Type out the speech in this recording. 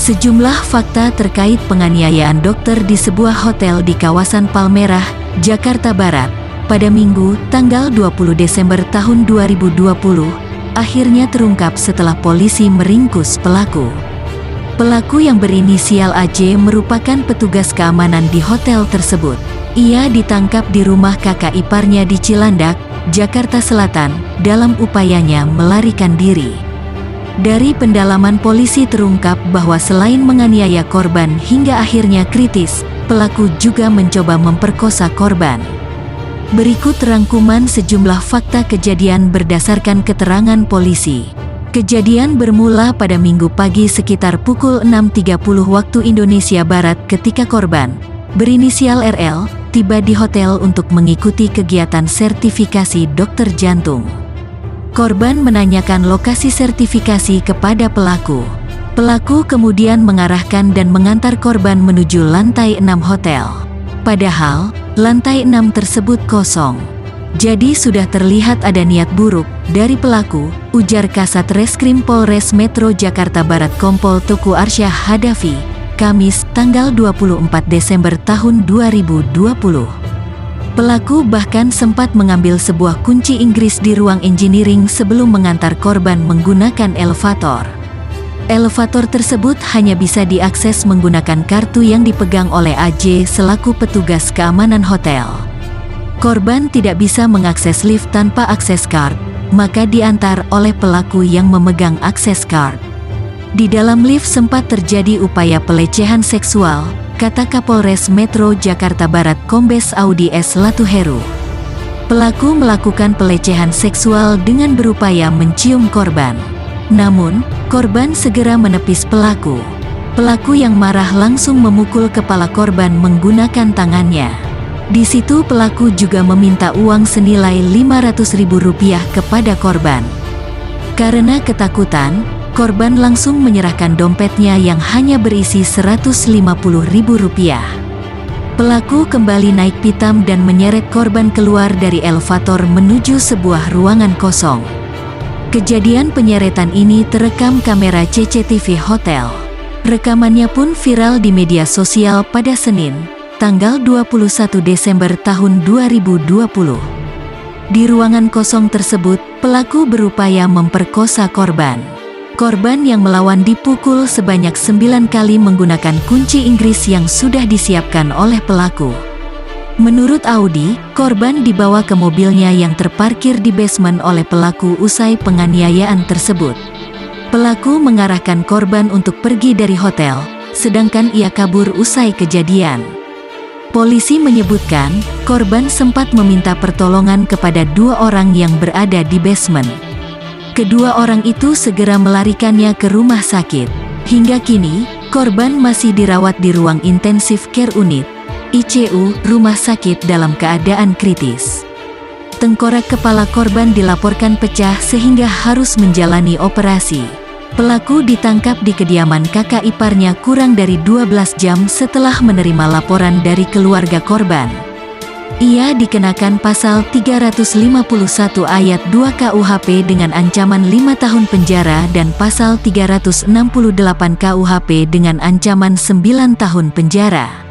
Sejumlah fakta terkait penganiayaan dokter di sebuah hotel di kawasan Palmerah, Jakarta Barat, pada Minggu, tanggal 20 Desember tahun 2020, akhirnya terungkap setelah polisi meringkus pelaku. Pelaku yang berinisial AJ merupakan petugas keamanan di hotel tersebut. Ia ditangkap di rumah kakak iparnya di Cilandak, Jakarta Selatan, dalam upayanya melarikan diri. Dari pendalaman polisi terungkap bahwa selain menganiaya korban hingga akhirnya kritis, pelaku juga mencoba memperkosa korban. Berikut rangkuman sejumlah fakta kejadian berdasarkan keterangan polisi. Kejadian bermula pada Minggu pagi sekitar pukul 6.30 waktu Indonesia Barat ketika korban, berinisial RL, tiba di hotel untuk mengikuti kegiatan sertifikasi dokter jantung. Korban menanyakan lokasi sertifikasi kepada pelaku. Pelaku kemudian mengarahkan dan mengantar korban menuju lantai 6 hotel. Padahal, lantai 6 tersebut kosong. Jadi sudah terlihat ada niat buruk dari pelaku, ujar Kasat Reskrim Polres Metro Jakarta Barat Kompol Teguh Arsyah Hadafi, Kamis, tanggal 24 Desember tahun 2020. Pelaku bahkan sempat mengambil sebuah kunci Inggris di ruang engineering sebelum mengantar korban menggunakan elevator. Elevator tersebut hanya bisa diakses menggunakan kartu yang dipegang oleh AJ selaku petugas keamanan hotel. Korban tidak bisa mengakses lift tanpa akses card, maka diantar oleh pelaku yang memegang akses card. Di dalam lift sempat terjadi upaya pelecehan seksual, kata Kapolres Metro Jakarta Barat Kombes Audi S. Latuheru. Pelaku melakukan pelecehan seksual dengan berupaya mencium korban. Namun, korban segera menepis pelaku. Pelaku yang marah langsung memukul kepala korban menggunakan tangannya. Di situ pelaku juga meminta uang senilai Rp500.000 kepada korban. Karena ketakutan, korban langsung menyerahkan dompetnya yang hanya berisi Rp150.000. Pelaku kembali naik pitam dan menyeret korban keluar dari elevator menuju sebuah ruangan kosong. Kejadian penyeretan ini terekam kamera CCTV hotel. Rekamannya pun viral di media sosial pada Senin, tanggal 21 Desember tahun 2020. Di ruangan kosong tersebut, pelaku berupaya memperkosa korban. Korban yang melawan dipukul sebanyak 9 kali menggunakan kunci Inggris yang sudah disiapkan oleh pelaku. Menurut Audi, korban dibawa ke mobilnya yang terparkir di basement oleh pelaku usai penganiayaan tersebut. Pelaku mengarahkan korban untuk pergi dari hotel, sedangkan ia kabur usai kejadian. Polisi menyebutkan, korban sempat meminta pertolongan kepada 2 orang yang berada di basement. Kedua orang itu segera melarikannya ke rumah sakit. Hingga kini, korban masih dirawat di ruang intensif care unit, ICU, rumah sakit dalam keadaan kritis. Tengkorak kepala korban dilaporkan pecah sehingga harus menjalani operasi. Pelaku ditangkap di kediaman kakak iparnya kurang dari 12 jam setelah menerima laporan dari keluarga korban. Ia dikenakan pasal 351 ayat 2 KUHP dengan ancaman 5 tahun penjara dan pasal 368 KUHP dengan ancaman 9 tahun penjara.